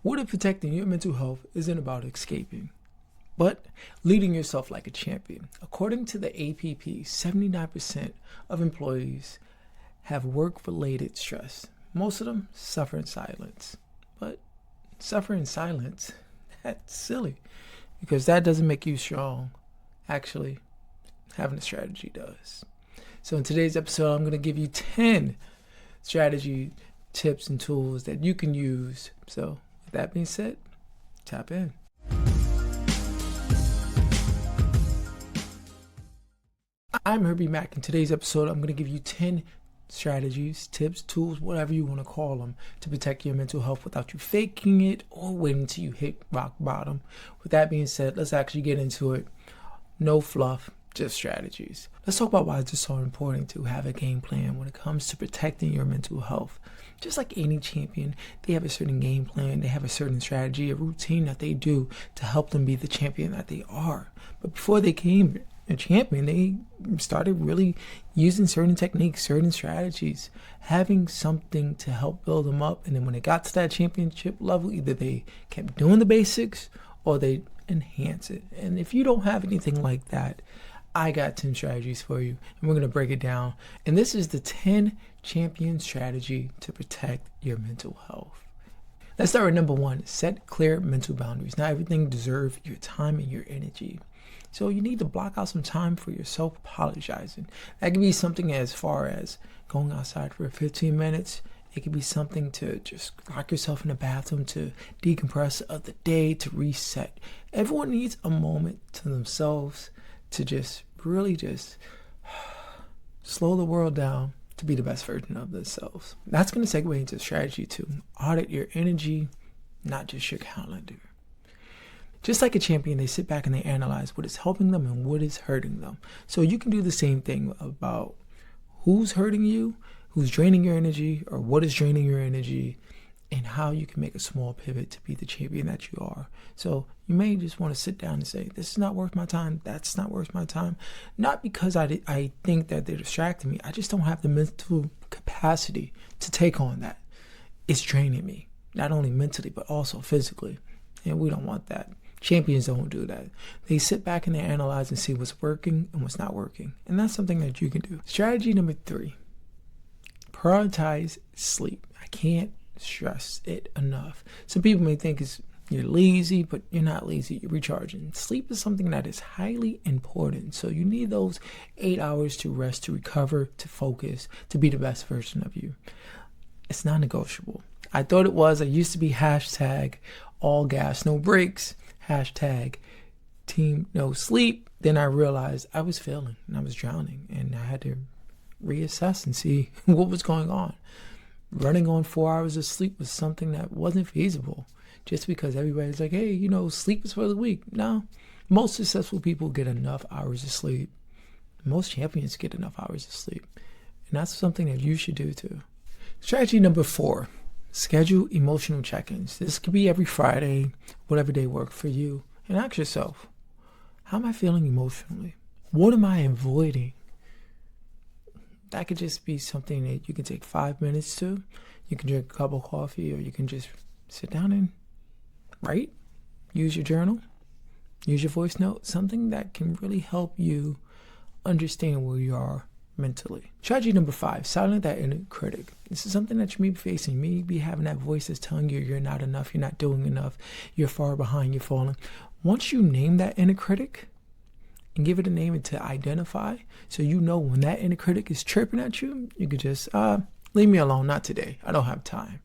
What if protecting your mental health isn't about escaping, but leading yourself like a champion? According to the APP, 79% of employees have work-related stress. Most of them suffer in silence. But suffer in silence, that's silly, because that doesn't make you strong. Actually, having a strategy does. So in today's episode, I'm going to give you 10 strategy tips and tools that you can use. So with that being said, tap in. I'm Herbie Mack. In today's episode, I'm going to give you 10 strategies, tips, tools, whatever you want to call them, to protect your mental health without you faking it or waiting until you hit rock bottom. With that being said, let's actually get into it. No fluff, just strategies. Let's talk about why it's so important to have a game plan when it comes to protecting your mental health. Just like any champion, they have a certain game plan, they have a certain strategy, a routine that they do to help them be the champion that they are. But before they came a champion, they started really using certain techniques, certain strategies, having something to help build them up. And then when they got to that championship level, either they kept doing the basics or they enhance it. And if you don't have anything like that, I got 10 strategies for you, and we're going to break it down. And this is the 10 champion strategy to protect your mental health. Let's start with number 1. Set clear mental boundaries. Not everything deserves your time and your energy. So you need to block out some time for yourself apologizing. That could be something as far as going outside for 15 minutes. It could be something to just lock yourself in the bathroom to decompress of the day, to reset. Everyone needs a moment to themselves to just really just slow the world down to be the best version of themselves. That's going to segue into strategy 2. Audit your energy, not just your calendar. Just like a champion, they sit back and they analyze what is helping them and what is hurting them. So you can do the same thing about who's hurting you, who's draining your energy, or what is draining your energy, and how you can make a small pivot to be the champion that you are. So you may just want to sit down and say, this is not worth my time. That's not worth my time. Not because I think that they're distracting me. I just don't have the mental capacity to take on that. It's draining me, not only mentally, but also physically. And we don't want that. Champions don't do that. They sit back and they analyze and see what's working and what's not working. And that's something that you can do. Strategy number 3, prioritize sleep. I can't stress it enough. Some people may think you're lazy, but you're not lazy. You're recharging. Sleep is something that is highly important. So you need those 8 hours to rest, to recover, to focus, to be the best version of you. It's non-negotiable. I thought it was. I used to be hashtag all gas, no breaks, hashtag team no sleep. Then I realized I was failing and I was drowning, and I had to reassess and see what was going on. Running on 4 hours of sleep was something that wasn't feasible, just because everybody's like, hey, sleep is for the weak. No, most successful people get enough hours of sleep. Most champions get enough hours of sleep. And that's something that you should do too. Strategy number 4, schedule emotional check-ins. This could be every Friday, whatever day works for you. And ask yourself, how am I feeling emotionally? What am I avoiding? That could just be something that you can take 5 minutes to. You can drink a cup of coffee, or you can just sit down and write. Use your journal. Use your voice note. Something that can really help you understand where you are mentally. Strategy number 5, silence that inner critic. This is something that you may be facing. Maybe having that voice that's telling you you're not enough, you're not doing enough, you're far behind, you're falling. Once you name that inner critic and give it a name and to identify, so you know when that inner critic is chirping at you, you could just leave me alone, not today. I don't have time.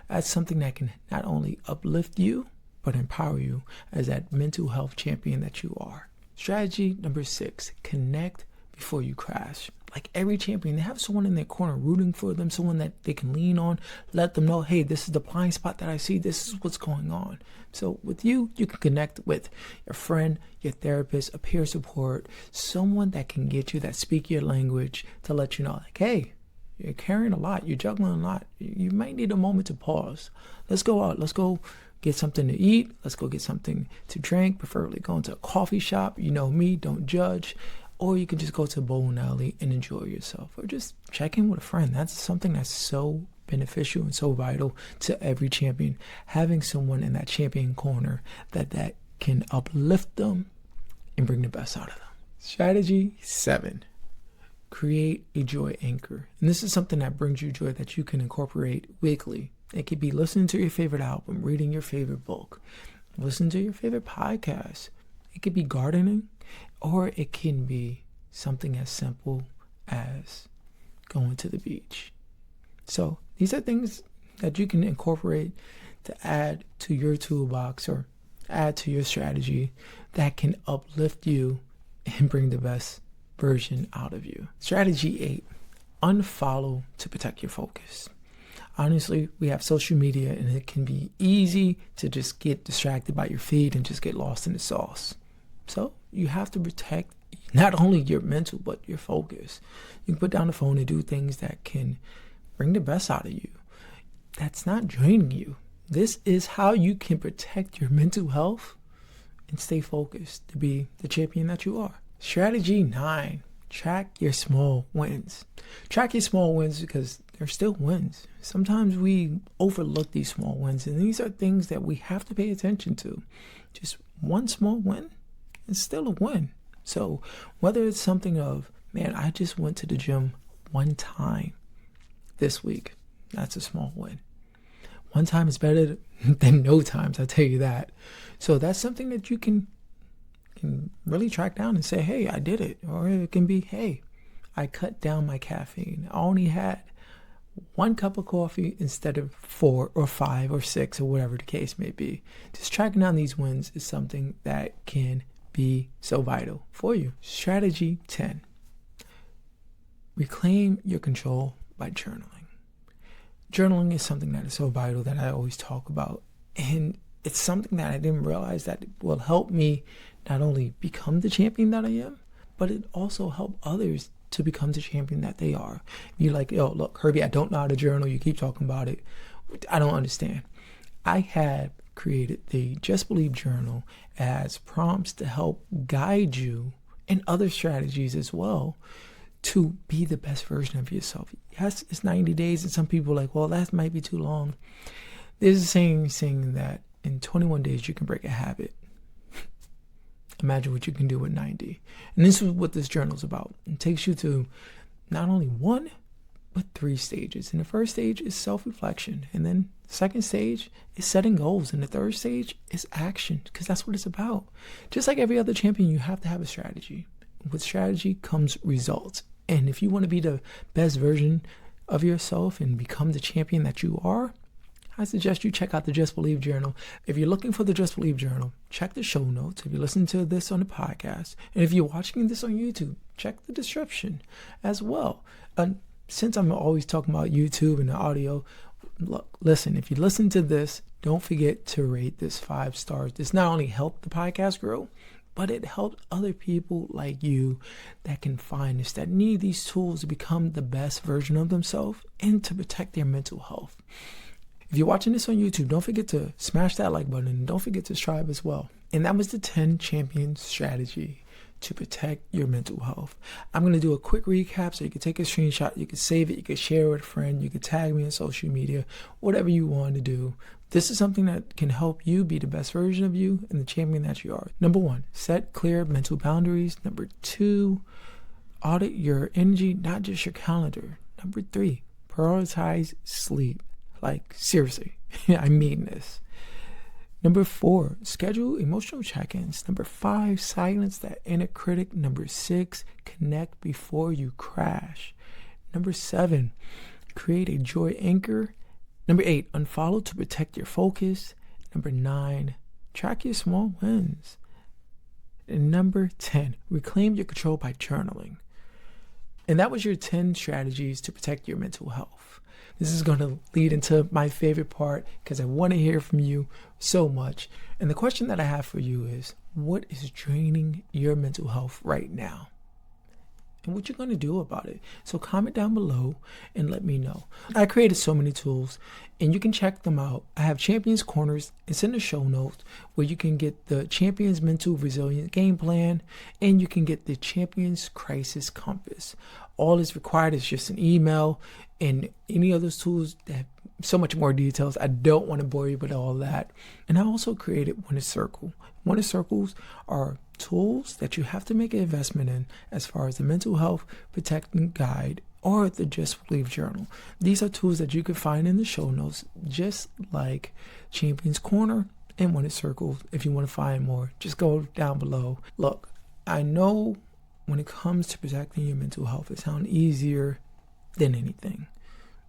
That's something that can not only uplift you, but empower you as that mental health champion that you are. Strategy number 6, connect before you crash. Like every champion, they have someone in their corner rooting for them, someone that they can lean on, let them know, hey, this is the blind spot that I see, this is what's going on. So with you, you can connect with your friend, your therapist, a peer support, someone that can get you, that speak your language, to let you know, like, hey, you're carrying a lot, you're juggling a lot. You might need a moment to pause. Let's go out, let's go get something to eat, let's go get something to drink, preferably go into a coffee shop. You know me, don't judge. Or you can just go to a bowling alley and enjoy yourself, or just check in with a friend. That's something that's so beneficial and so vital to every champion. Having someone in that champion corner that can uplift them and bring the best out of them. Strategy 7. Create a joy anchor. And this is something that brings you joy that you can incorporate weekly. It could be listening to your favorite album, reading your favorite book, listening to your favorite podcast. It could be gardening, or it can be something as simple as going to the beach. So these are things that you can incorporate to add to your toolbox or add to your strategy that can uplift you and bring the best version out of you. Strategy 8, unfollow to protect your focus. Honestly, we have social media and it can be easy to just get distracted by your feed and just get lost in the sauce. So you have to protect not only your mental, but your focus. You can put down the phone and do things that can bring the best out of you. That's not draining you. This is how you can protect your mental health and stay focused to be the champion that you are. Strategy 9, track your small wins. Track your small wins because they're still wins. Sometimes we overlook these small wins, and these are things that we have to pay attention to. Just one small win is still a win. So whether it's something of, man, I just went to the gym one time this week, that's a small win. One time is better than no times, I'll tell you that. So that's something that you can really track down and say, hey, I did it. Or it can be, hey, I cut down my caffeine. I only had 1 cup of coffee instead of 4 or 5 or 6 or whatever the case may be. Just tracking down these wins is something that can be so vital for you. Strategy 10, reclaim your control by journaling. Journaling is something that is so vital that I always talk about. And it's something that I didn't realize that it will help me not only become the champion that I am, but it also help others to become the champion that they are. You're like, yo, look, Herbie, I don't know how to journal. You keep talking about it. I don't understand. I had created the Just Believe journal as prompts to help guide you in other strategies as well to be the best version of yourself. Yes, it's 90 days, and some people are like, well, that might be too long. There's a saying that in 21 days you can break a habit. Imagine what you can do with 90. And this is what this journal is about. It takes you to not only 1, but 3 stages. And the first stage is self-reflection. And then the second stage is setting goals. And the third stage is action, because that's what it's about. Just like every other champion, you have to have a strategy. With strategy comes results. And if you want to be the best version of yourself and become the champion that you are, I suggest you check out the Just Believe journal. If you're looking for the Just Believe journal, check the show notes. If you're listening to this on the podcast, and if you're watching this on YouTube, check the description as well. Since I'm always talking about YouTube and the audio, look, listen, if you listen to this, don't forget to rate this 5 stars. This not only helped the podcast grow, but it helped other people like you that can find this, that need these tools to become the best version of themselves and to protect their mental health. If you're watching this on YouTube, don't forget to smash that like button and don't forget to subscribe as well. And that was the 10 champion strategy to protect your mental health. I'm going to do a quick recap so you can take a screenshot, you can save it, you can share it with a friend, you can tag me on social media, whatever you want to do. This is something that can help you be the best version of you and the champion that you are. Number 1, set clear mental boundaries. Number 2, audit your energy, not just your calendar. Number 3, prioritize sleep. Like, seriously, I mean this. Number 4, schedule emotional check-ins. Number 5, silence that inner critic. Number 6, connect before you crash. Number 7, create a joy anchor. Number 8, unfollow to protect your focus. Number 9, track your small wins. And number 10, reclaim your control by journaling. And that was your 10 strategies to protect your mental health. This is going to lead into my favorite part because I want to hear from you so much. And the question that I have for you is, what is draining your mental health right now? and what you're going to do about it. So comment down below and let me know. I created so many tools and you can check them out. I have Champions Corners. It's in the show notes where you can get the Champions Mental Resilience Game Plan and you can get the Champions Crisis Compass. All is required is just an email, and any of those tools that have so much more details. I don't want to bore you with all that. And I also created Winner's Circle. Winner's Circles are tools that you have to make an investment in as far as the mental health protecting guide or the Just Believe journal. These are tools that you can find in the show notes, just like Champions Corner and Winner's Circle. If you want to find more, just go down below. Look, I know when it comes to protecting your mental health, it sounds easier than anything,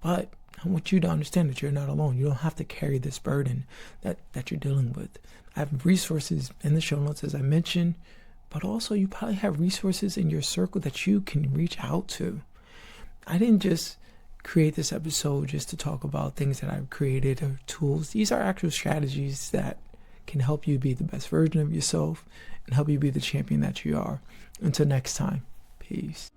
but I want you to understand that you're not alone. You don't have to carry this burden that you're dealing with. I have resources in the show notes, as I mentioned, but also you probably have resources in your circle that you can reach out to. I didn't just create this episode just to talk about things that I've created or tools. These are actual strategies that can help you be the best version of yourself and help you be the champion that you are. Until next time, peace.